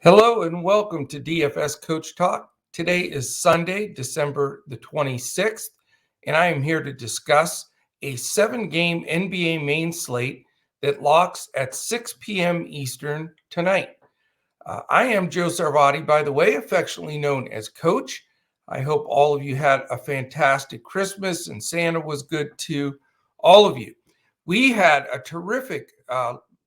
Hello and welcome to DFS Coach Talk. Today is Sunday, December the 26th, and I am here to discuss a 7-game NBA Main Slate that locks at 6 p.m. Eastern tonight. I am Joe Sarvati, by the way, affectionately known as Coach. I hope all of you had a fantastic Christmas and Santa was good to all of you. We had a terrific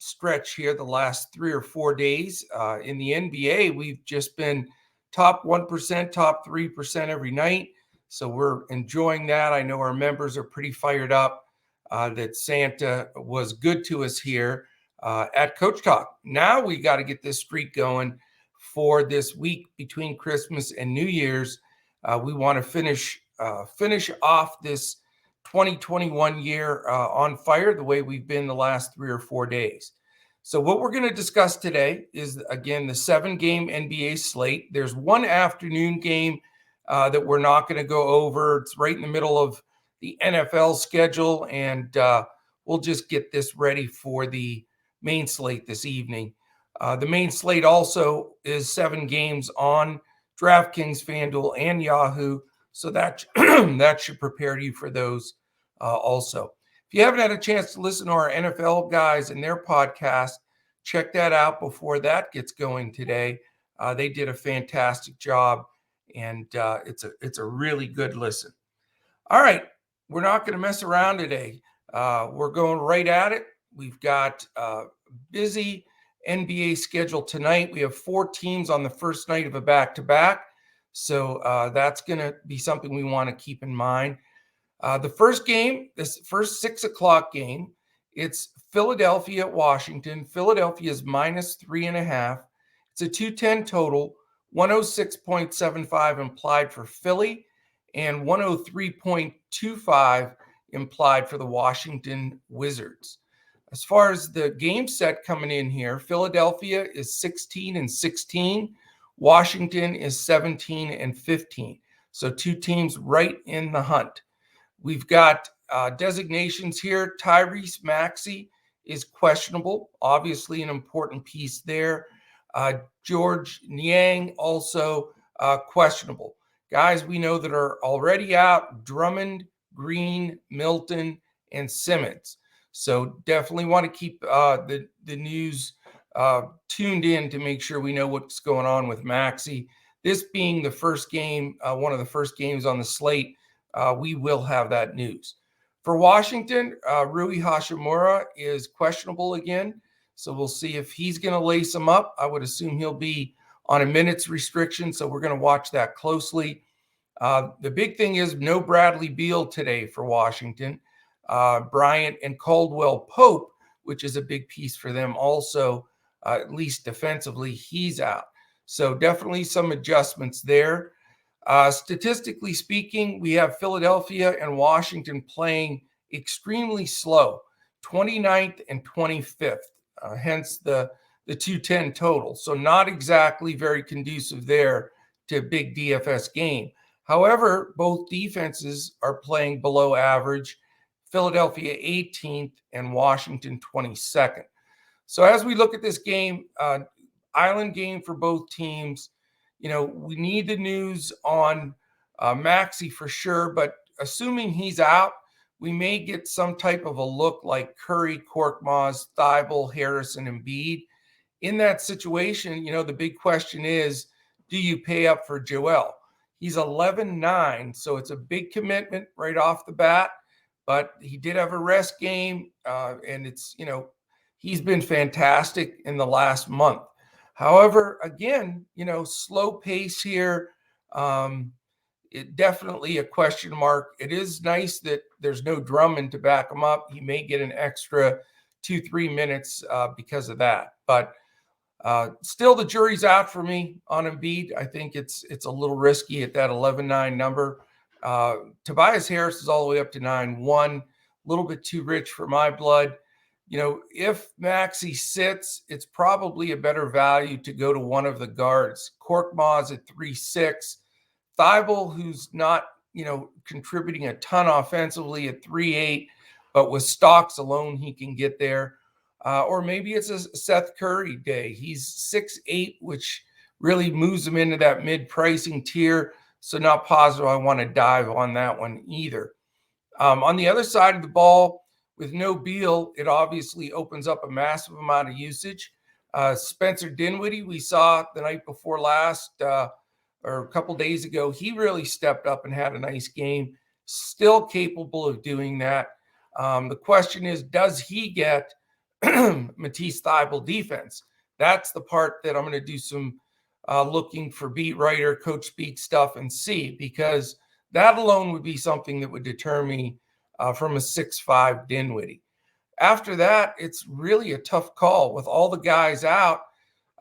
stretch here the last 3 or 4 days. In the NBA, we've just been top 1%, top 3% every night. So we're enjoying that. I know our members are pretty fired up that Santa was good to us here at Coach Talk. Now we got to get this streak going for this week between Christmas and New Year's. We want to finish off this 2021 year on fire the way we've been the last 3 or 4 days. So what we're going to discuss today is, again, the 7-game NBA slate. There's one afternoon game that we're not going to go over. It's right in the middle of the NFL schedule, and we'll just get this ready for the main slate this evening. The main slate also is 7 games on Draftkings Fanduel and Yahoo, so that that should prepare you for those also. If you haven't had a chance to listen to our NFL guys and their podcast, check that out before that gets going today. They did a fantastic job, and it's a really good listen. All right, we're not going to mess around today. We're going right at it. We've got a busy NBA schedule tonight. We have 4 teams on the first night of a back-to-back, so that's going to be something we want to keep in mind. The first game, this first 6 o'clock game, it's Philadelphia at Washington. Philadelphia is -3.5. It's a 210 total, 106.75 implied for Philly, and 103.25 implied for the Washington Wizards. As far as the game set coming in here, Philadelphia is 16-16. Washington is 17-15. So 2 teams right in the hunt. We've got designations here. Tyrese Maxey is questionable, obviously an important piece there. George Niang also questionable. Guys we know that are already out: Drummond, Green, Milton, and Simmons. So definitely want to keep the news tuned in to make sure we know what's going on with Maxey. This being the first game, one of the first games on the slate, we will have that news. For Washington, Rui Hachimura is questionable again, so we'll see if he's going to lace him up. I would assume he'll be on a minutes restriction, so we're going to watch that closely. The big thing is no Bradley Beal today for Washington. Bryant and Caldwell Pope, which is a big piece for them also, at least defensively, he's out. So definitely some adjustments there. Statistically speaking, we have Philadelphia and Washington playing extremely slow, 29th and 25th, hence the 210 total. So not exactly very conducive there to a big DFS game. However, both defenses are playing below average. Philadelphia 18th and Washington 22nd. So as we look at this game, island game for both teams, we need the news on Maxey for sure, but assuming he's out, we may get some type of a look like Curry, Korkmaz, Thibault, Harrison, and Embiid. In that situation, the big question is, do you pay up for Joel? He's 11-9, so it's a big commitment right off the bat, but he did have a rest game, and it's, he's been fantastic in the last month. However, again, slow pace here. It definitely a question mark. It is nice that there's no Drummond to back him up. He may get an extra 2-3 minutes because of that. But still, the jury's out for me on Embiid. I think it's a little risky at that 11-9 number. Tobias Harris is all the way up to 9-1. A little bit too rich for my blood. If Maxey sits, it's probably a better value to go to one of the guards. Korkmaz at 3.6. Thibault, who's not, contributing a ton offensively at 3.8, but with stocks alone, he can get there. Or maybe it's a Seth Curry day. He's 6'8", which really moves him into that mid-pricing tier. So not positive I want to dive on that one either. On the other side of the ball, with no Beal, it obviously opens up a massive amount of usage. Spencer Dinwiddie, we saw the night before last, or a couple days ago, he really stepped up and had a nice game. Still capable of doing that. The question is, does he get Matisse Thybulle defense? That's the part that I'm going to do some looking for beat writer, coach speak stuff and see, because that alone would be something that would deter me from a 6'5" Dinwiddie. After that, it's really a tough call with all the guys out.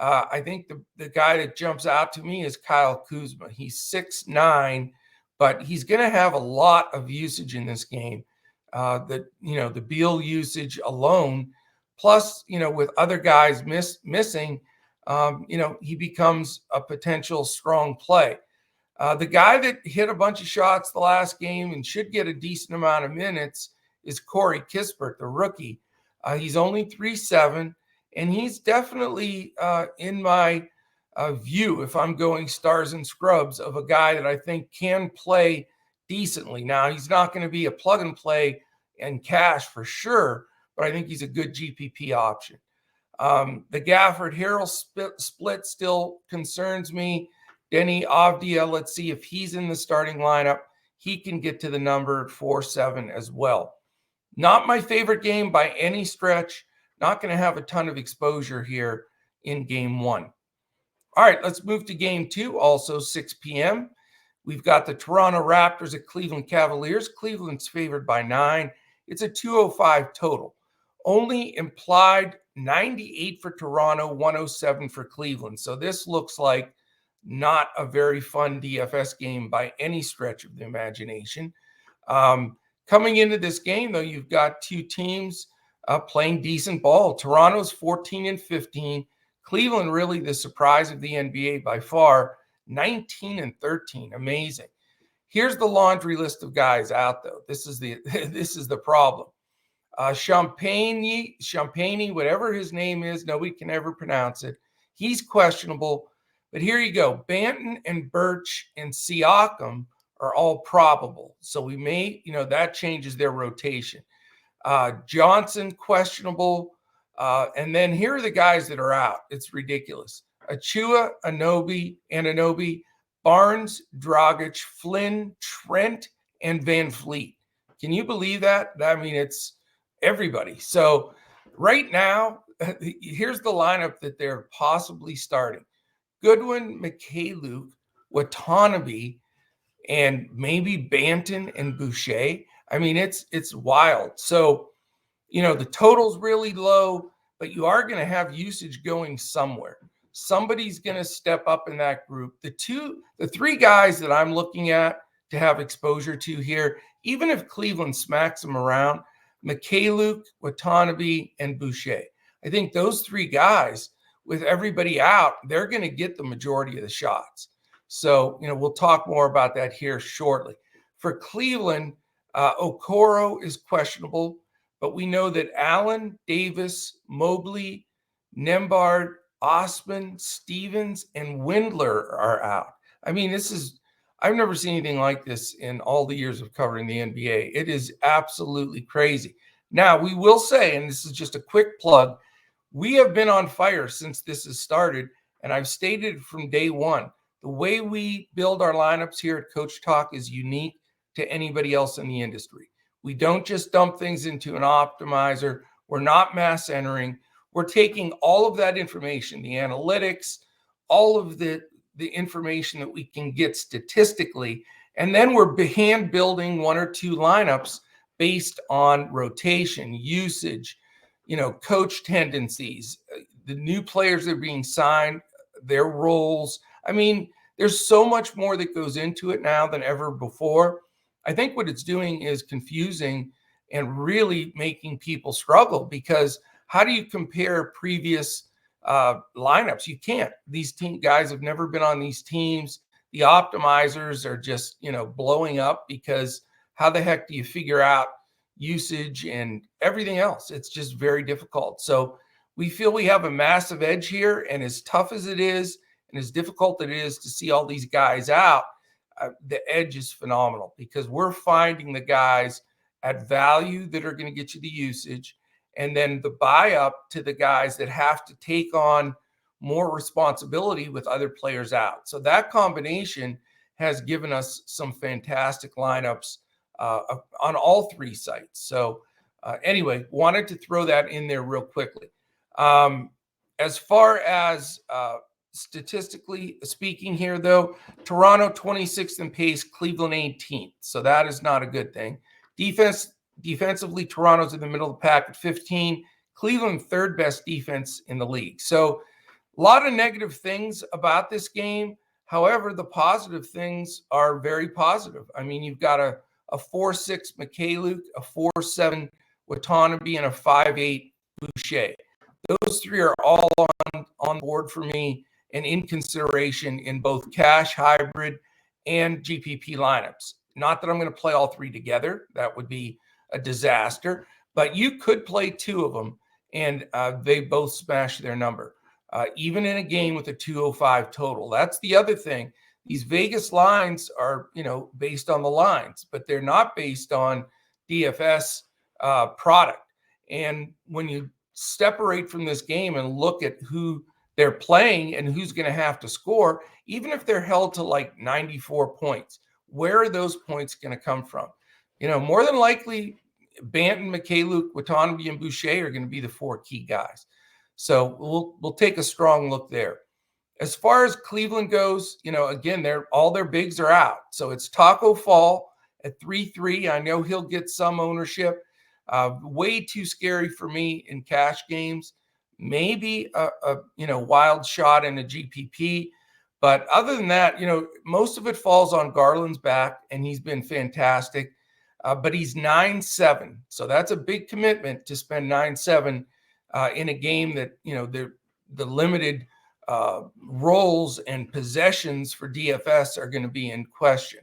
I think the guy that jumps out to me is Kyle Kuzma. He's 6'9", but he's going to have a lot of usage in this game. The Beal usage alone, plus, with other guys missing, he becomes a potential strong play. The guy that hit a bunch of shots the last game and should get a decent amount of minutes is Corey Kispert, the rookie. He's only 3'7", and he's definitely in my view, if I'm going stars and scrubs, of a guy that I think can play decently. Now, he's not going to be a plug and play and cash for sure, but I think he's a good GPP option. The Gafford-Harrell split still concerns me. Denny Avdia, let's see if he's in the starting lineup. He can get to the number at 4-7 as well. Not my favorite game by any stretch. Not going to have a ton of exposure here in game one. All right, let's move to game two, also 6 p.m. We've got the Toronto Raptors at Cleveland Cavaliers. Cleveland's favored by 9. It's a 205 total. Only implied 98 for Toronto, 107 for Cleveland. So this looks like not a very fun DFS game by any stretch of the imagination. Coming into this game, though, you've got two teams playing decent ball. Toronto's 14-15. Cleveland, really the surprise of the NBA by far, 19-13. Amazing. Here's the laundry list of guys out, though. This is the problem. Champagne, whatever his name is, nobody can ever pronounce it. He's questionable. But here you go. Banton and Birch and Siakam are all probable. So we may, that changes their rotation. Johnson, questionable. And then here are the guys that are out. It's ridiculous. Achua, Anunoby, Barnes, Dragic, Flynn, Trent, and Van Fleet. Can you believe that? I mean, it's everybody. So right now, here's the lineup that they're possibly starting. Goodwin, Mikhailuk, Watanabe, and maybe Banton and Boucher. I mean, it's wild. So, the total's really low, but you are going to have usage going somewhere. Somebody's going to step up in that group. The three guys that I'm looking at to have exposure to here, even if Cleveland smacks them around, Mikhailuk, Watanabe, and Boucher. I think those three guys, with everybody out, they're going to get the majority of the shots. So, we'll talk more about that here shortly. For Cleveland, Okoro is questionable, but we know that Allen, Davis, Mobley, Nembhard, Osman, Stevens, and Windler are out. I mean, I've never seen anything like this in all the years of covering the NBA. It is absolutely crazy. Now, we will say, and this is just a quick plug, we have been on fire since this has started, and I've stated from day one, the way we build our lineups here at Coach Talk is unique to anybody else in the industry. We don't just dump things into an optimizer. We're not mass entering. We're taking all of that information, the analytics, all of the information that we can get statistically, and then we're hand building one or two lineups based on rotation, usage, coach tendencies, the new players that are being signed, their roles. I mean, there's so much more that goes into it now than ever before. I think what it's doing is confusing and really making people struggle, because how do you compare previous lineups? You can't. These guys have never been on these teams. The optimizers are just, blowing up, because how the heck do you figure out usage and everything else? It's just very difficult. So we feel we have a massive edge here, and as tough as it is, and as difficult it is to see all these guys out, the edge is phenomenal because we're finding the guys at value that are going to get you the usage, and then the buy up to the guys that have to take on more responsibility with other players out. So that combination has given us some fantastic lineups on all three sites. So anyway, wanted to throw that in there real quickly. As far as statistically speaking here, though, Toronto 26th in pace, Cleveland 18th. So that is not a good thing. Defensively, Toronto's in the middle of the pack at 15. Cleveland, third best defense in the league. So a lot of negative things about this game. However, the positive things are very positive. I mean, you've got a 4-6 Mikhailiuk, a 4-7 Watanabe, and a 5-8 Boucher. Those three are all on board for me and in consideration in both cash, hybrid, and GPP lineups. Not that I'm going to play all three together. That would be a disaster. But you could play two of them, and they both smash their number. Even in a game with a 205 total. That's the other thing. These Vegas lines are, based on the lines, but they're not based on DFS product. And when you separate from this game and look at who they're playing and who's going to have to score, even if they're held to like 94 points, where are those points going to come from? More than likely, Banton, Mikhailiuk, Watanabe, and Boucher are going to be the four key guys. So we'll take a strong look there. As far as Cleveland goes, again, all their bigs are out. So it's Taco Fall at 3-3. I know he'll get some ownership. Way too scary for me in cash games. Maybe a wild shot in a GPP. But other than that, most of it falls on Garland's back, and he's been fantastic. But he's 9-7. So that's a big commitment to spend 9-7 in a game that, the limited roles and possessions for DFS are going to be in question.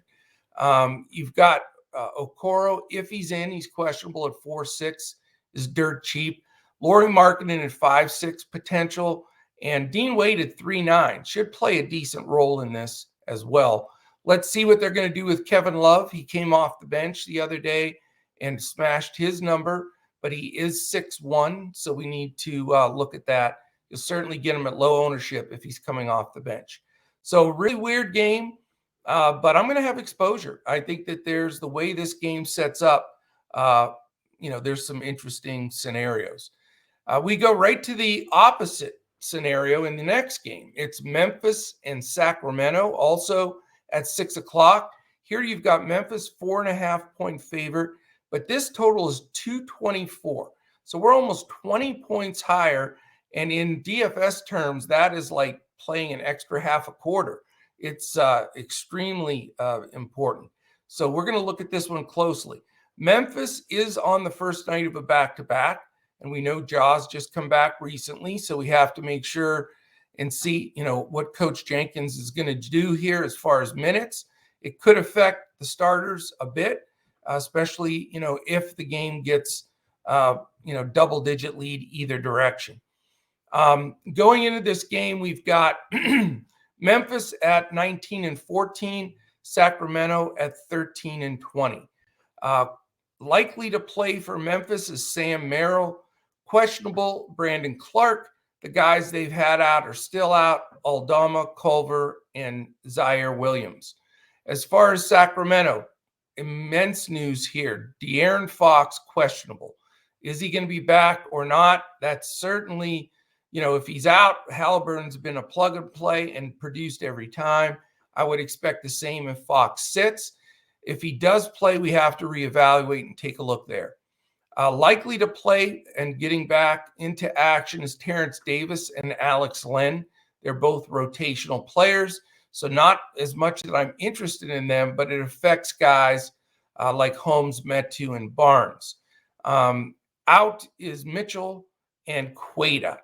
You've got Okoro. If he's in, he's questionable at 4-6, is dirt cheap. Lauri Markkanen at 5-6 potential, and Dean Wade at 3-9 should play a decent role in this as well. Let's see what they're going to do with Kevin Love. He came off the bench the other day and smashed his number, but he is 6-1, so we need to look at that. You'll certainly get him at low ownership if he's coming off the bench. So really weird game, but I'm going to have exposure. I think that there's the way this game sets up, there's some interesting scenarios. We go right to the opposite scenario in the next game. It's Memphis and Sacramento, also at 6 o'clock. Here you've got Memphis 4.5-point favorite, but this total is 224. So we're almost 20 points higher. And in DFS terms, that is like playing an extra half a quarter. It's extremely important. So we're going to look at this one closely. Memphis is on the first night of a back-to-back, and we know Jaws just come back recently, so we have to make sure and see, what Coach Jenkins is going to do here as far as minutes. It could affect the starters a bit, especially, if the game gets, double-digit lead either direction. Going into this game, we've got Memphis at 19-14, Sacramento at 13-20. Likely to play for Memphis is Sam Merrill. Questionable, Brandon Clark. The guys they've had out are still out, Aldama, Culver, and Zaire Williams. As far as Sacramento, immense news here. De'Aaron Fox, questionable. Is he going to be back or not? That's certainly, if he's out, Halliburton's been a plug and play and produced every time. I would expect the same if Fox sits. If he does play, we have to reevaluate and take a look there. Likely to play and getting back into action is Terrence Davis and Alex Len. They're both rotational players, so not as much that I'm interested in them, but it affects guys like Holmes, Metu, and Barnes. Out is Mitchell and Queta.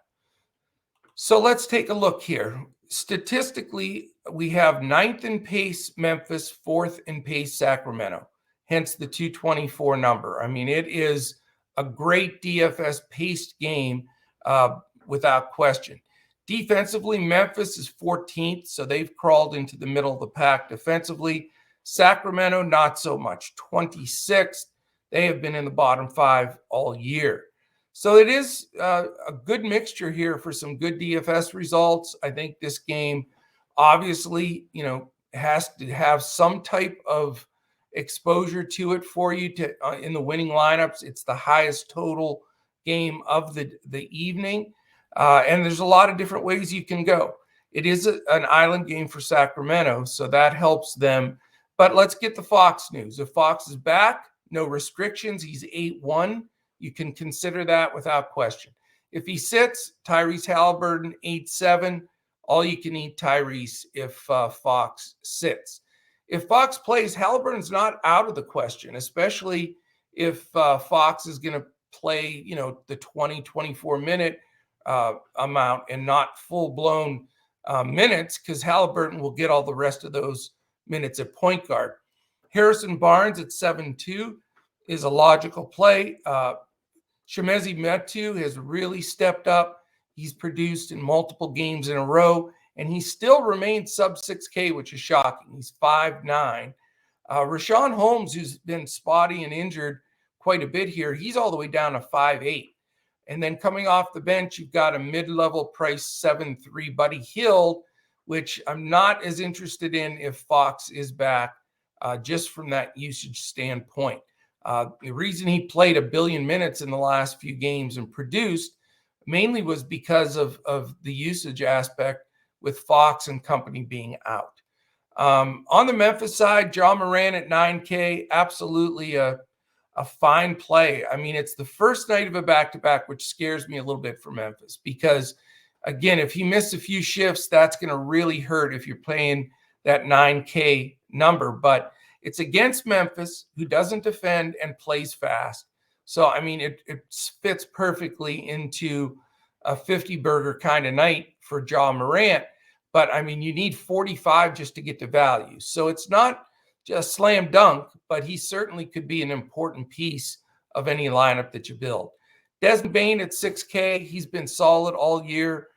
So let's take a look here. Statistically, we have 9th in pace Memphis, 4th in pace Sacramento, hence the 224 number. I mean, it is a great DFS paced game without question. Defensively, Memphis is 14th, so they've crawled into the middle of the pack defensively. Sacramento, not so much, 26th. They have been in the bottom 5 all year. So it is a good mixture here for some good DFS results. I think this game obviously, has to have some type of exposure to it for you to in the winning lineups. It's the highest total game of the evening. And there's a lot of different ways you can go. It is an island game for Sacramento, so that helps them. But let's get the Fox news. If Fox is back, no restrictions, he's 8-1. You can consider that without question. If he sits, Tyrese Halliburton, 8-7. All you can eat Tyrese if Fox sits. If Fox plays, Halliburton's not out of the question, especially if Fox is going to play, the 20, 24-minute amount and not full-blown minutes, because Halliburton will get all the rest of those minutes at point guard. Harrison Barnes at 7-2 is a logical play. Chimezie Metu has really stepped up. He's produced in multiple games in a row, and he still remains sub 6K, which is shocking. He's 5'9". Rashawn Holmes, who's been spotty and injured quite a bit here, he's all the way down to 5'8". And then coming off the bench, you've got a mid-level price 7'3" Buddy Hield, which I'm not as interested in if Fox is back, just from that usage standpoint. The reason he played 1 billion minutes in the last few games and produced mainly was because of the usage aspect with Fox and company being out. On the Memphis side, Ja Morant at 9K, absolutely a fine play. I mean, it's the first night of a back-to-back, which scares me a little bit for Memphis because, again, if he missed a few shifts, that's going to really hurt if you're playing that 9K number. But it's against Memphis, who doesn't defend and plays fast. So, I mean, it fits perfectly into a 50-burger kind of night for Ja Morant. But, I mean, you need 45 just to get to value. So it's not just slam dunk, but he certainly could be an important piece of any lineup that you build. Desmond Bane at 6K, he's been solid all year,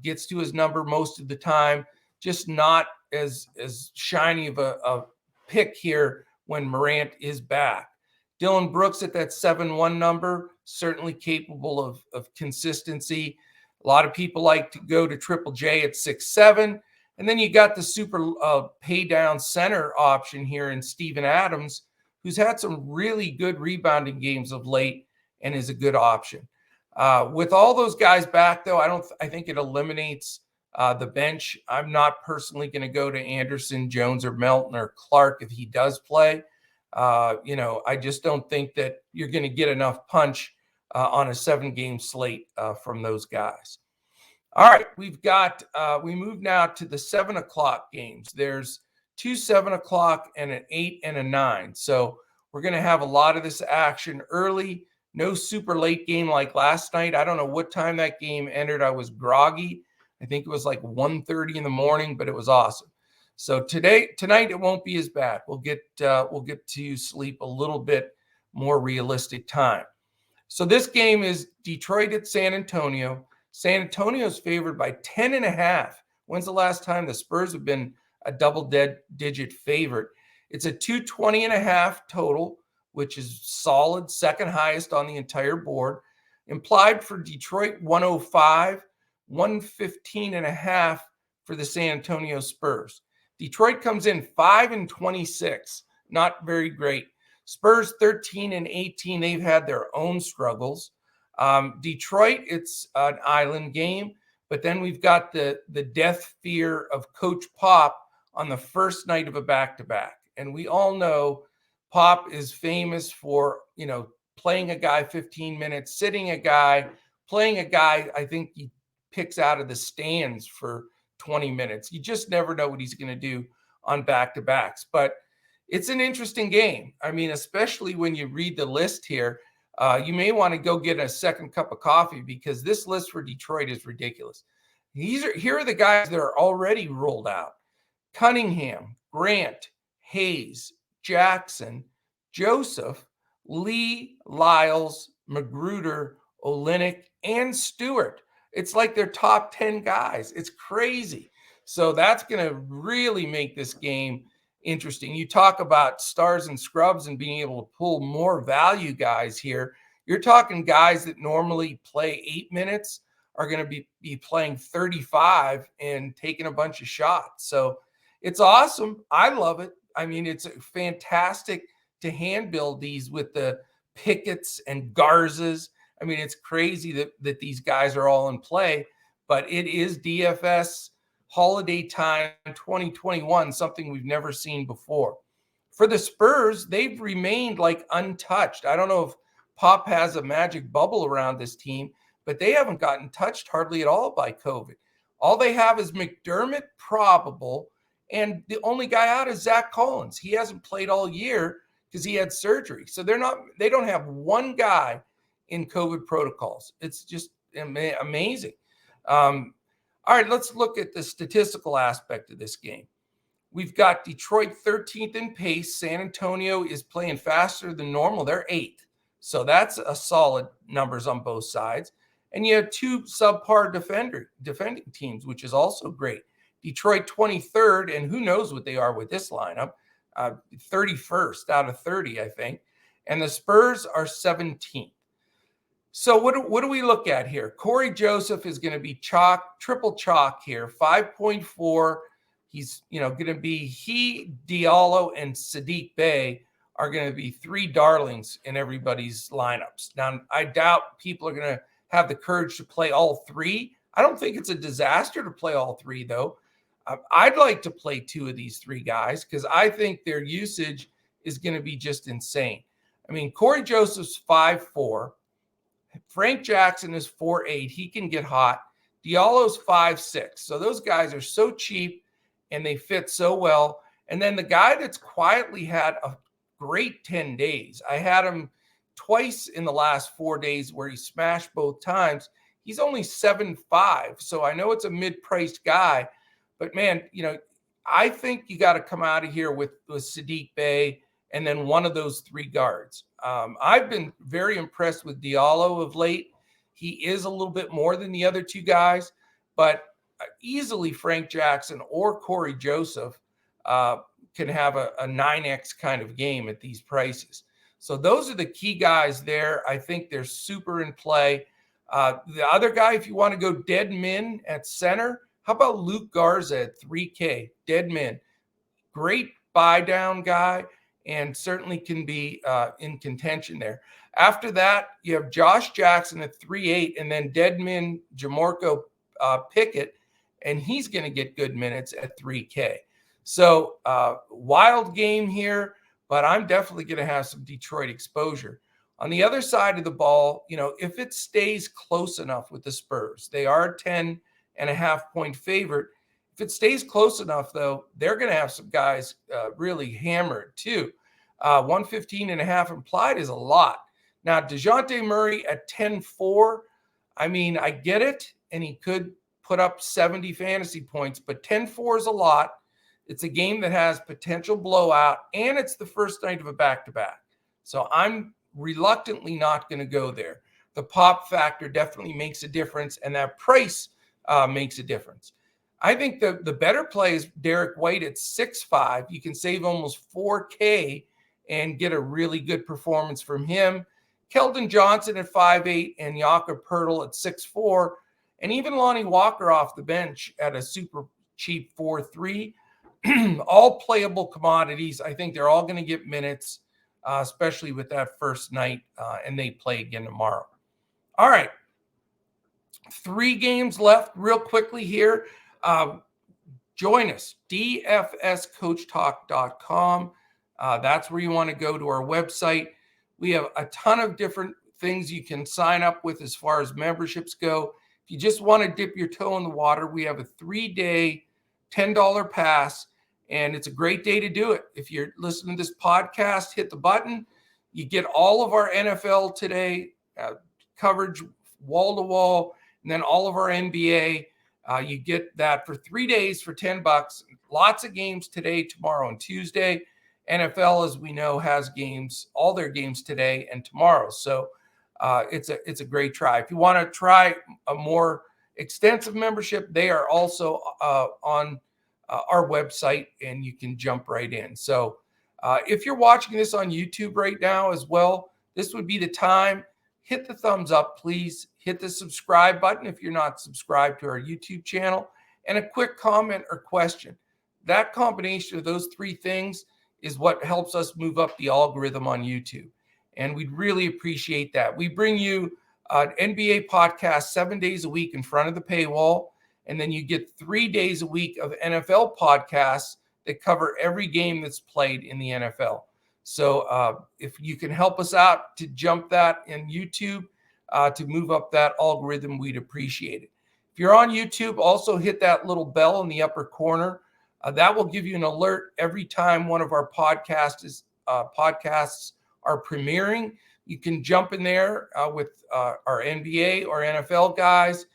gets to his number most of the time, just not as shiny of a pick here when Morant is back. Dylan Brooks at that 7-1 number, certainly capable of consistency. A lot of people like to go to Triple J at 6-7. And then you got the super pay down center option here in Steven Adams, who's had some really good rebounding games of late and is a good option. With all those guys back, though, I think it eliminates the bench. I'm not personally going to go to Anderson, Jones, or Melton or Clark if he does play. I just don't think that you're going to get enough punch on a 7-game slate from those guys. All right, we move now to the 7 o'clock games. There's 2 7 o'clock and an 8 and a 9. So we're going to have a lot of this action early. No super late game like last night. I don't know what time that game entered. I was groggy. I think it was like 1:30 in the morning, but it was awesome. So tonight it won't be as bad. We'll get to sleep a little bit more realistic time. So this game is Detroit at San Antonio. San Antonio's favored by 10.5. When's the last time the Spurs have been a double-digit favorite? It's a 220.5 total, which is solid, second highest on the entire board. Implied for Detroit 105, 115.5 for the San Antonio Spurs. Detroit comes in 5-26, not very great. Spurs 13-18. They've had their own struggles. Detroit, it's an island game, but then we've got the death fear of Coach Pop on the first night of a back-to-back. And we all know Pop is famous for, playing a guy 15 minutes, sitting a guy, playing a guy I think he picks out of the stands for 20 minutes. You just never know what he's going to do on back-to-backs. But it's an interesting game. I mean, especially when you read the list here. You may want to go get a second cup of coffee because this list for Detroit is ridiculous. Here are the guys that are already ruled out: Cunningham, Grant, Hayes, Jackson, Joseph, Lee, Lyles, Magruder, Olynyk, and Stewart. It's like their top 10 guys. It's crazy. So that's going to really make this game interesting. You talk about stars and scrubs and being able to pull more value guys here. You're talking guys that normally play 8 minutes are going to be playing 35 and taking a bunch of shots. So it's awesome. I love it. I mean, it's fantastic to hand build these with the Pickett's and Garzas. I mean, it's crazy that these guys are all in play, but it is DFS holiday time 2021, something we've never seen before. For the Spurs, they've remained like untouched. I don't know if Pop has a magic bubble around this team, but they haven't gotten touched hardly at all by COVID. All they have is McDermott probable, and the only guy out is Zach Collins. He hasn't played all year because he had surgery. So they don't have one guy in COVID protocols. It's just amazing. All right, let's look at the statistical aspect of this game. We've got Detroit 13th in pace. San Antonio is playing faster than normal. They're 8th. So that's a solid numbers on both sides. And you have 2 subpar defending teams, which is also great. Detroit 23rd, and who knows what they are with this lineup. 31st out of 30, I think. And the Spurs are 17th. So what do we look at here? Corey Joseph is going to be triple chalk here, 5.4. He's, going to be Diallo, and Sadiq Bey are going to be 3 darlings in everybody's lineups. Now, I doubt people are going to have the courage to play all 3. I don't think it's a disaster to play all 3, though. I'd like to play 2 of these 3 guys because I think their usage is going to be just insane. I mean, Corey Joseph's 5'4". Frank Jackson is 4'8". He can get hot. Diallo's 5'6". So those guys are so cheap and they fit so well. And then the guy that's quietly had a great 10 days. I had him twice in the last 4 days where he smashed both times. He's only 7'5". So I know it's a mid-priced guy, but man, I think you got to come out of here with Sadiq Bey and then one of those 3 guards. I've been very impressed with Diallo of late. He is a little bit more than the other 2 guys, but easily Frank Jackson or Corey Joseph can have a 9X kind of game at these prices. So those are the key guys there. I think they're super in play. The other guy, if you want to go dead min at center, how about Luke Garza at 3K? Dead min. Great buy down guy and certainly can be in contention there. After that, you have Josh Jackson at 3.8 and then dead min Jamorko Pickett, and he's going to get good minutes at 3K. So wild game here, but I'm definitely going to have some Detroit exposure. On the other side of the ball, if it stays close enough with the Spurs, they are a 10.5-point favorite. If it stays close enough, though, they're going to have some guys really hammered too. 115.5 implied is a lot. Now, DeJounte Murray at 10.4, I mean, I get it, and he could put up 70 fantasy points, but 10.4 is a lot. It's a game that has potential blowout, and it's the first night of a back-to-back. So I'm reluctantly not going to go there. The pop factor definitely makes a difference, and that price makes a difference. I think the better play is Derek White at 6'5". You can save almost 4K and get a really good performance from him. Keldon Johnson at 5'8" and Jakob Poeltl at 6'4", and even Lonnie Walker off the bench at a super cheap 4.3. All playable commodities. I think they're all going to get minutes, especially with that first night, and they play again tomorrow. All right. 3 games left real quickly here. Join us, dfscoachtalk.com. That's where you want to go to our website. We have a ton of different things you can sign up with as far as memberships go. If you just want to dip your toe in the water, we have a 3-day $10 pass, and it's a great day to do it. If you're listening to this podcast, hit the button. You get all of our NFL today coverage, wall to wall, and then all of our NBA. You get that for 3 days for $10. Lots of games today, tomorrow, and Tuesday. NFL, as we know, has games, all their games today and tomorrow. So it's a great try. If you want to try a more extensive membership, they are also on our website, and you can jump right in. So if you're watching this on YouTube right now as well, this would be the time. Hit the thumbs up, please. Hit the subscribe button if you're not subscribed to our YouTube channel, and a quick comment or question. That combination of those three things is what helps us move up the algorithm on YouTube. And we'd really appreciate that. We bring you an NBA podcast 7 days a week in front of the paywall. And then you get 3 days a week of NFL podcasts that cover every game that's played in the NFL. So if you can help us out to jump that in YouTube, to move up that algorithm, we'd appreciate it. If you're on YouTube, also hit that little bell in the upper corner. That will give you an alert every time one of our podcasts are premiering. You can jump in there with our NBA or NFL guys.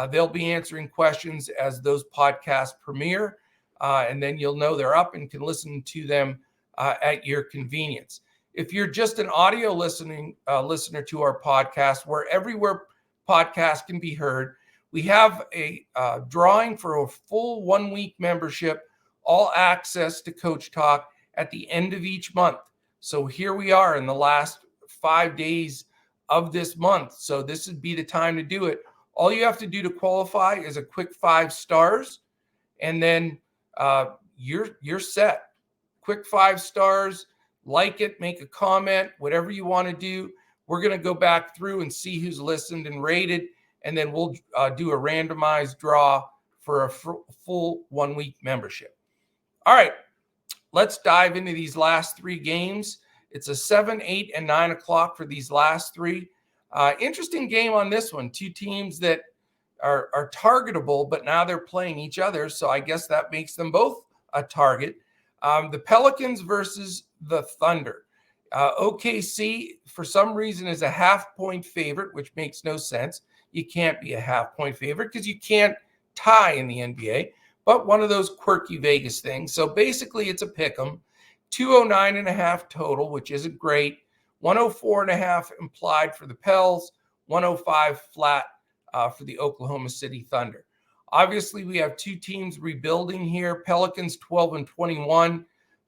They'll be answering questions as those podcasts premiere, and then you'll know they're up and can listen to them at your convenience. If you're just an audio listener to our podcast, everywhere podcasts can be heard, we have a drawing for a full 1 week membership, all access to Coach Talk at the end of each month. So here we are in the last 5 days of this month. So this would be the time to do it. All you have to do to qualify is a quick 5 stars, and then you're set. Quick 5 stars, like it, make a comment, whatever you want to do. We're going to go back through and see who's listened and rated, and then we'll do a randomized draw for a full 1 week membership. All right, let's dive into these last 3 games. It's a 7, 8, and 9 o'clock for these last 3. Interesting game on this one. 2 teams that are targetable, but now they're playing each other, so I guess that makes them both a target. The Pelicans versus the Thunder. OKC, for some reason, is a half-point favorite, which makes no sense. You can't be a half-point favorite because you can't tie in the NBA, but one of those quirky Vegas things. So basically, it's a pick 'em. 209.5 total, which isn't great. 104.5 implied for the Pels, 105 flat for the Oklahoma City Thunder. Obviously, we have 2 teams rebuilding here. Pelicans 12 and 21.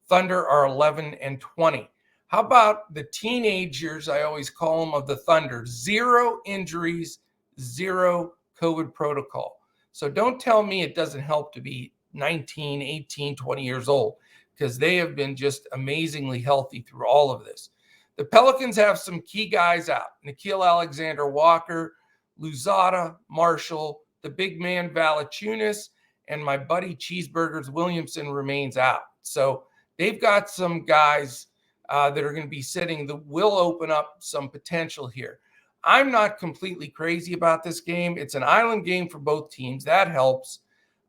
Thunder are 11 and 20. How about the teenagers, I always call them, of the Thunder? 0 injuries, 0 COVID protocol. So don't tell me it doesn't help to be 19, 18, 20 years old, because they have been just amazingly healthy through all of this. The Pelicans have some key guys out. Nickeil Alexander-Walker, Luzada, Marshall, the big man Valanciunas, and my buddy Cheeseburgers Williamson remains out. So they've got some guys that are going to be sitting that will open up some potential here. I'm not completely crazy about this game. It's an island game for both teams. That helps.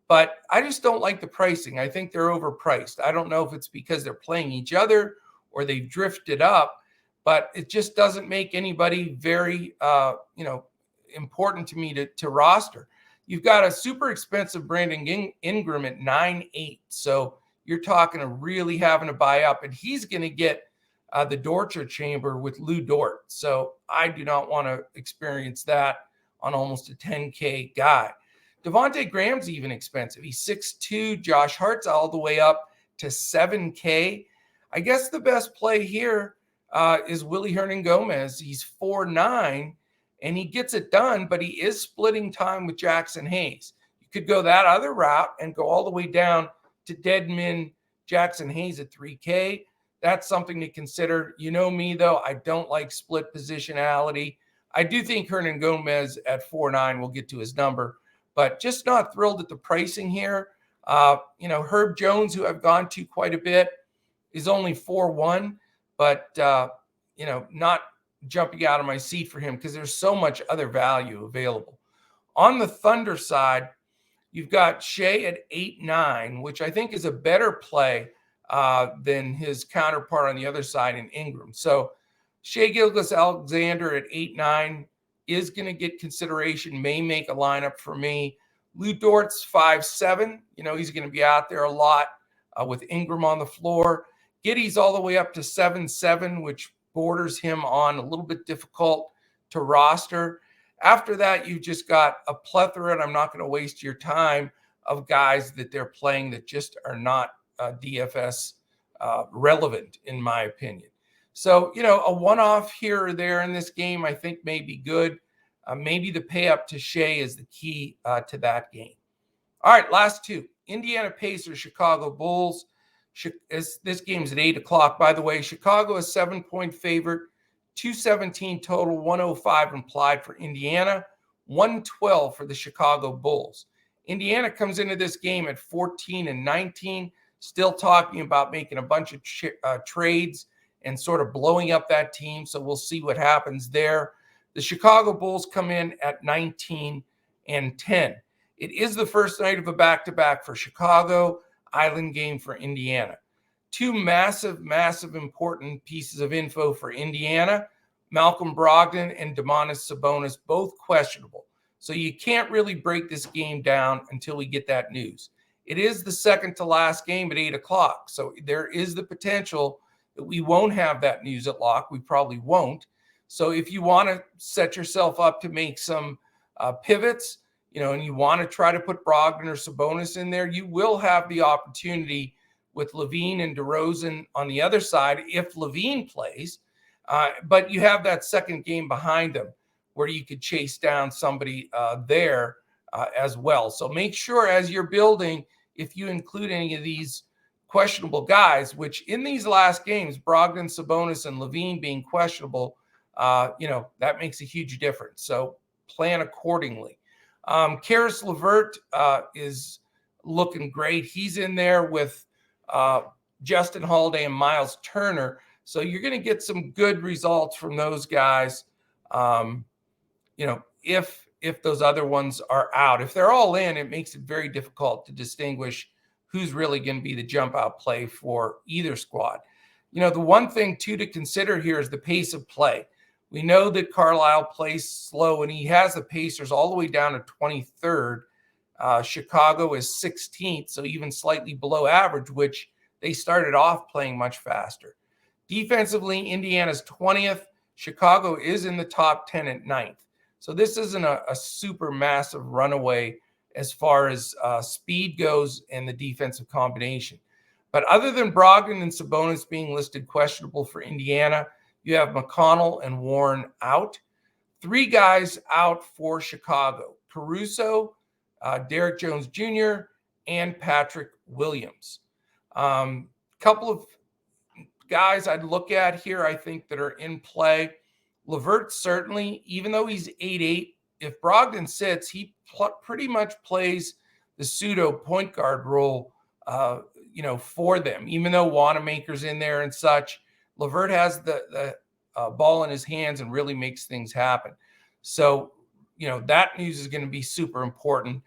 But I just don't like the pricing. I think they're overpriced. I don't know if it's because they're playing each other or they've drifted up, but it just doesn't make anybody very, important to me to roster. You've got a super expensive Brandon Ingram at 9.8. So you're talking to really having to buy up, and he's going to get the torture chamber with Lou Dort. So I do not want to experience that on almost a 10K guy. Devontae Graham's even expensive. He's 6'2". Josh Hart's all the way up to 7K. I guess the best play here is Willie Hernan-Gomez. He's 4'9", and he gets it done, but he is splitting time with Jackson Hayes. You could go that other route and go all the way down to Deadman Jackson Hayes at 3K. That's something to consider. You know me, though. I don't like split positionality. I do think Hernan-Gomez at 4'9" will get to his number, but just not thrilled at the pricing here. Herb Jones, who I've gone to quite a bit, is only 4'1", but, not jumping out of my seat for him because there's so much other value available. On the Thunder side, you've got Shea at 8'9", which I think is a better play than his counterpart on the other side in Ingram. So Shea Gilgeous-Alexander at 8'9" is going to get consideration, may make a lineup for me. Lou Dort's 5'7". He's going to be out there a lot with Ingram on the floor. Giddey's all the way up to 7'7", which borders him on a little bit difficult to roster. After that, you just got a plethora, and I'm not going to waste your time, of guys that they're playing that just are not DFS relevant, in my opinion. So, a one-off here or there in this game, I think may be good. Maybe the pay up to Shea is the key to that game. All right, last two. Indiana Pacers, Chicago Bulls. This game's at 8 o'clock, by the way. Chicago is 7-point favorite, 217 total, 105 implied for Indiana, 112 for the Chicago Bulls. Indiana comes into this game at 14-19, still talking about making a bunch of trades and sort of blowing up that team. So we'll see what happens there. The Chicago Bulls come in at 19-10. It is the first night of a back-to-back for Chicago, island game for Indiana. Two massive, massive important pieces of info for Indiana. Malcolm Brogdon and Domantas Sabonis, both questionable. So you can't really break this game down until we get that news. It is the second to last game at 8 o'clock. So there is the potential that we won't have that news at lock. We probably won't. So if you want to set yourself up to make some pivots, and you want to try to put Brogdon or Sabonis in there, you will have the opportunity with LaVine and DeRozan on the other side if LaVine plays. But you have that second game behind them where you could chase down somebody there as well. So make sure as you're building, if you include any of these questionable guys, which in these last games, Brogdon, Sabonis, and LaVine being questionable, that makes a huge difference. So plan accordingly. Karis LeVert is looking great. He's in there with Justin Holiday and Miles Turner. So you're going to get some good results from those guys, if those other ones are out. If they're all in, it makes it very difficult to distinguish who's really going to be the jump out play for either squad. The one thing, too, to consider here is the pace of play. We know that Carlisle plays slow, and he has the Pacers all the way down to 23rd. Chicago is 16th, so even slightly below average, which they started off playing much faster. Defensively, Indiana's 20th. Chicago is in the top 10 at 9th. So this isn't a super massive runaway as far as speed goes and the defensive combination. But other than Brogdon and Sabonis being listed questionable for Indiana, you have McConnell and Warren out. Three guys out for Chicago: Caruso, Derek Jones Jr., and Patrick Williams. Couple of guys I'd look at here, I think, that are in play. LeVert, certainly, even though he's 8'8", if Brogdon sits, he pretty much plays the pseudo point guard role, for them. Even though Wanamaker's in there and such, LeVert has the ball in his hands and really makes things happen. So, that news is going to be super important.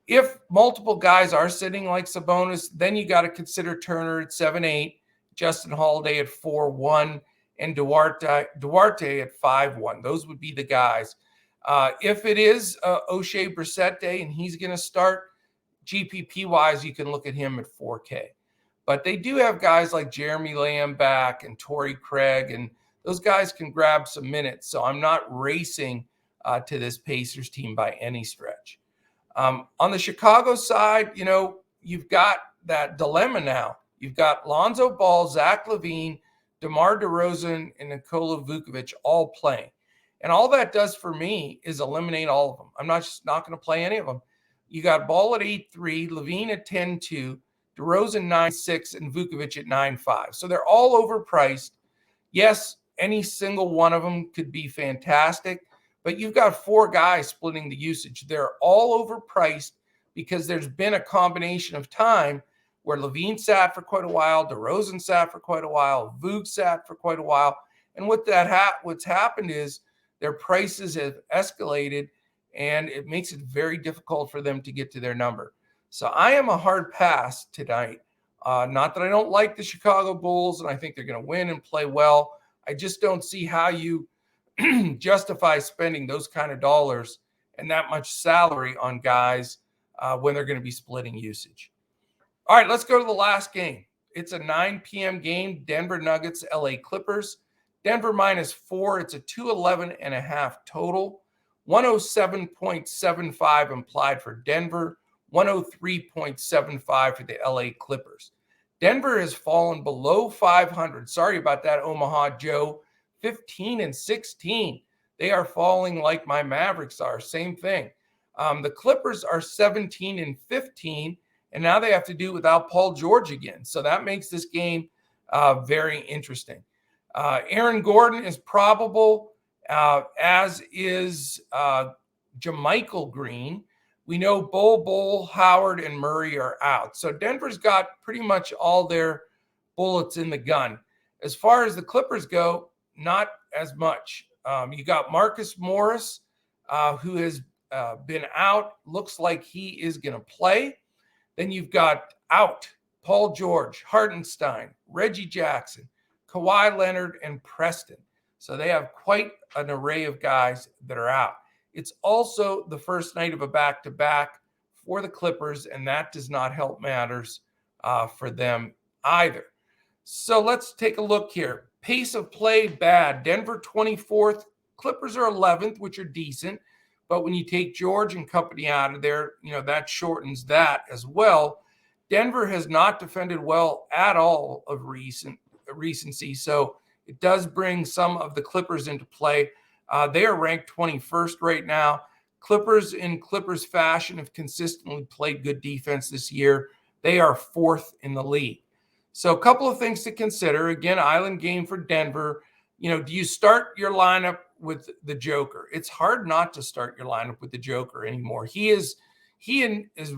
If multiple guys are sitting like Sabonis, then you got to consider Turner at 7'8", Justin Holiday at 4'1", and Duarte at 5'1". Those would be the guys. If it is O'Shea Brissett Day and he's going to start, GPP-wise, you can look at him at 4K. But they do have guys like Jeremy Lamb back and Torrey Craig, and those guys can grab some minutes. So I'm not racing to this Pacers team by any stretch. On the Chicago side, you've got that dilemma now. You've got Lonzo Ball, Zach LaVine, DeMar DeRozan, and Nikola Vucevic all playing. And all that does for me is eliminate all of them. I'm not going to play any of them. You got Ball at 8'3", LaVine at 10'2", DeRozan 9'6", and Vucevic at 9'5". So they're all overpriced. Yes, any single one of them could be fantastic, but you've got four guys splitting the usage. They're all overpriced because there's been a combination of time where LaVine sat for quite a while, DeRozan sat for quite a while, Vooch sat for quite a while. And what's happened is their prices have escalated, and it makes it very difficult for them to get to their number. So I am a hard pass tonight. Not that I don't like the Chicago Bulls, and I think they're going to win and play well. I just don't see how you justify spending those kind of dollars and that much salary on guys when they're going to be splitting usage. All right, let's go to the last game. It's a 9 p.m. game, Denver Nuggets, LA Clippers. Denver -4. It's a 211.5 total. 107.75 implied for Denver, 103.75 for the LA Clippers. Denver has fallen below 500. Sorry about that, Omaha Joe. 15 and 16. They are falling like my Mavericks are. Same thing. The Clippers are 17 and 15, and now they have to do without Paul George again. So that makes this game very interesting. Aaron Gordon is probable, as is JaMychal Green. We know Bol, Howard, and Murray are out. So Denver's got pretty much all their bullets in the gun. As far as the Clippers go, not as much. You got Marcus Morris, who has been out. Looks like he is going to play. Then you've got out Paul George, Hartenstein, Reggie Jackson, Kawhi Leonard, and Preston. So they have quite an array of guys that are out. It's also the first night of a back-to-back for the Clippers, and that does not help matters for them either. So let's take a look here. Pace of play, bad. Denver 24th. Clippers are 11th, which are decent. But when you take George and company out of there, that shortens that as well. Denver has not defended well at all of recency. So it does bring some of the Clippers into play. They are ranked 21st right now. Clippers, in Clippers fashion, have consistently played good defense this year. They are 4th in the league. So a couple of things to consider. Again, island game for Denver. Do you start your lineup with the Joker? It's hard not to start your lineup with the Joker anymore. He has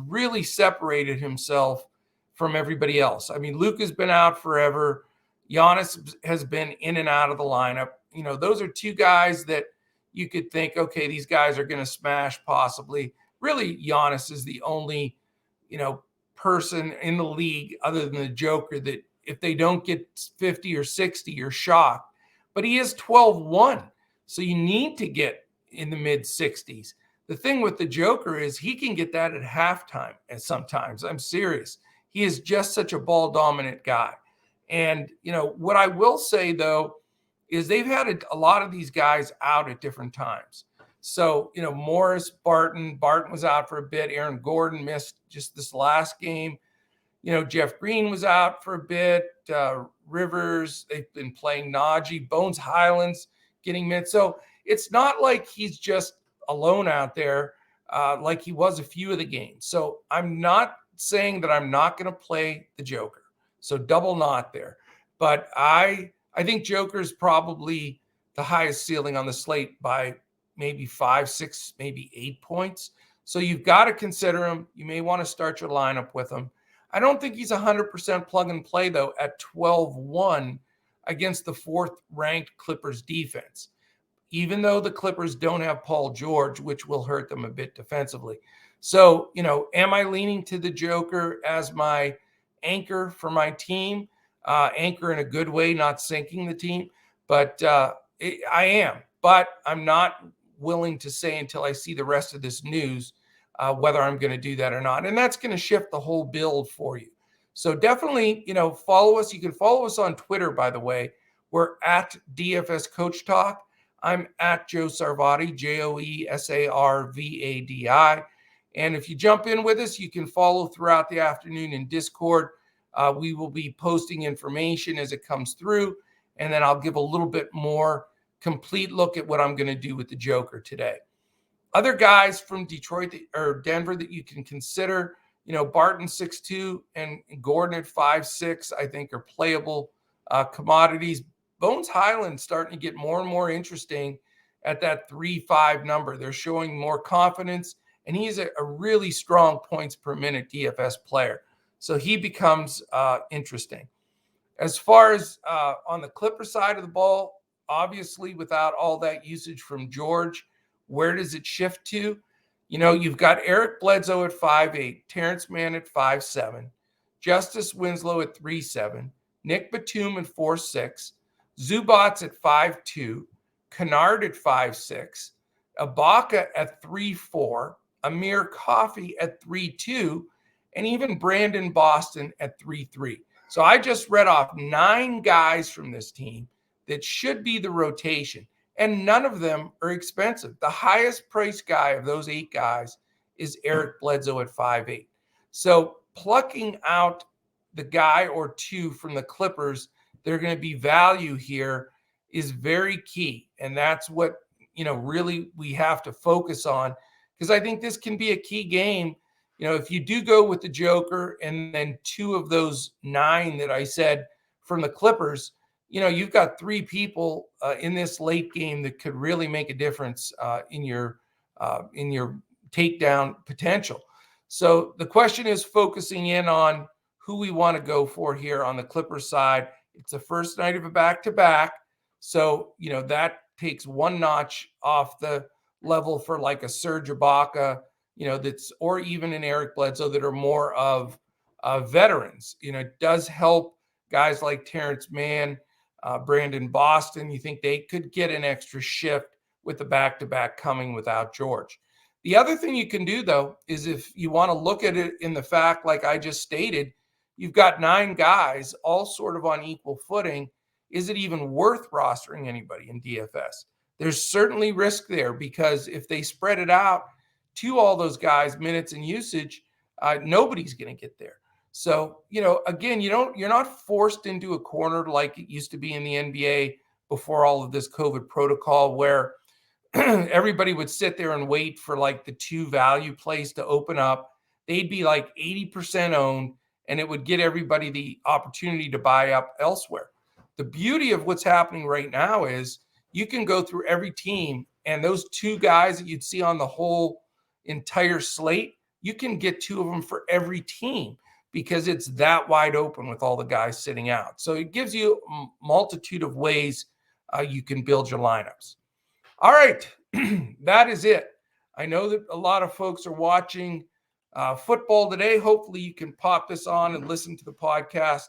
really separated himself from everybody else. I mean, Luke has been out forever. Giannis has been in and out of the lineup. Those are two guys that you could think, okay, these guys are going to smash possibly. Really, Giannis is the only, person in the league other than the Joker that if they don't get 50 or 60, you're shocked. But he is 12-1. So you need to get in the mid 60s. The thing with the Joker is he can get that at halftime. And sometimes, I'm serious. He is just such a ball dominant guy. And, what I will say, though, is they've had a lot of these guys out at different times. So, Morris, Barton was out for a bit. Aaron Gordon missed just this last game. Jeff Green was out for a bit. Rivers, they've been playing Najee. Bones Highlands getting minutes. So it's not like he's just alone out there like he was a few of the games. So I'm not saying that I'm not going to play the Joker. So double not there. But I think Joker's probably the highest ceiling on the slate by maybe 5, 6, maybe 8 points. So you've got to consider him. You may want to start your lineup with him. I don't think he's 100% plug and play, though, at 12-1 against the 4th-ranked Clippers defense, even though the Clippers don't have Paul George, which will hurt them a bit defensively. So, am I leaning to the Joker as my anchor for my team? Anchor in a good way, not sinking the team. But I am. But I'm not willing to say until I see the rest of this news whether I'm going to do that or not. And that's going to shift the whole build for you. So definitely, follow us. You can follow us on Twitter, by the way. We're at DFS CoachTalk. I'm at Joe Sarvadi, JoeSarvadi. And if you jump in with us, you can follow throughout the afternoon in Discord. We will be posting information as it comes through. And then I'll give a little bit more complete look at what I'm going to do with the Joker today. Other guys from Detroit or Denver that you can consider, Barton 6'2" and Gordon at 5'6", I think are playable commodities. Bones Highland starting to get more and more interesting at that 3-5 number. They're showing more confidence, and he's a really strong points per minute DFS player. So he becomes interesting. As far as on the Clipper side of the ball, obviously without all that usage from George, where does it shift to? You've got Eric Bledsoe at 5'8", Terrence Mann at 5'7", Justice Winslow at 3'7", Nick Batum at 4'6", Zubats at 5'2", Kennard at 5'6", Ibaka at 3'4", Amir Coffey at 3'2", and even Brandon Boston at 3'3". So I just read off 9 guys from this team that should be the rotation. and none of them are expensive. The highest priced guy of those 8 guys is Eric Bledsoe at 5'8". So plucking out the guy or two from the Clippers, they're going to be value here, is very key. And that's what, really we have to focus on, because I think this can be a key game. If you do go with the Joker and then 2 of those 9 that I said from the Clippers, you've got 3 people in this late game that could really make a difference in your takedown potential. So the question is focusing in on who we want to go for here on the Clippers side. It's the first night of a back-to-back. So, that takes one notch off the level for like a Serge Ibaka, or even an Eric Bledsoe that are more of veterans. It does help guys like Terrence Mann, Brandon Boston. You think they could get an extra shift with the back-to-back coming without George. The other thing you can do, though, is if you want to look at it in the fact, like I just stated, you've got 9 guys all sort of on equal footing. Is it even worth rostering anybody in DFS? There's certainly risk there, because if they spread it out to all those guys, minutes and usage, nobody's going to get there. So, again, you're not forced into a corner like it used to be in the NBA before all of this COVID protocol, where everybody would sit there and wait for like the 2 value plays to open up. They'd be like 80% owned, and it would get everybody the opportunity to buy up elsewhere. The beauty of what's happening right now is you can go through every team, and those 2 guys that you'd see on the whole entire slate, you can get 2 of them for every team, because it's that wide open with all the guys sitting out. So it gives you a multitude of ways you can build your lineups. All right, that is it. I know that a lot of folks are watching football today. Hopefully you can pop this on and listen to the podcast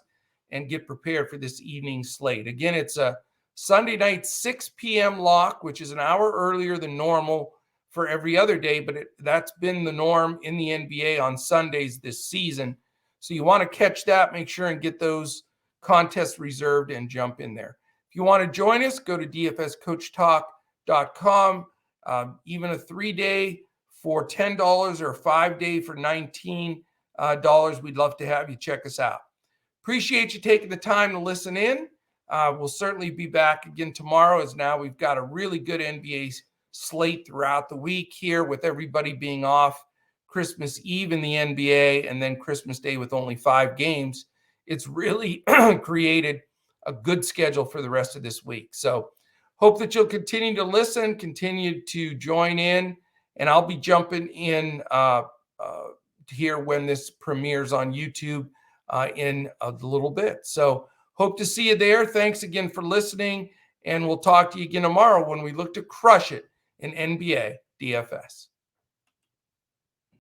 and get prepared for this evening slate. Again, it's a Sunday night 6 p.m. lock, which is an hour earlier than normal for every other day, but that's been the norm in the NBA on Sundays this season. So you want to catch that, make sure and get those contests reserved and jump in there. If you want to join us, go to DFSCoachTalk.com. Even a 3-day for $10 or a 5-day for $19. We'd love to have you check us out. Appreciate you taking the time to listen in. We'll certainly be back again tomorrow, as now we've got a really good NBA slate throughout the week here, with everybody being off Christmas Eve in the NBA and then Christmas Day with only 5 games. It's really created a good schedule for the rest of this week. So hope that you'll continue to listen, continue to join in, and I'll be jumping in here when this premieres on YouTube in a little bit. So hope to see you there. Thanks again for listening, and we'll talk to you again tomorrow when we look to crush it in NBA DFS.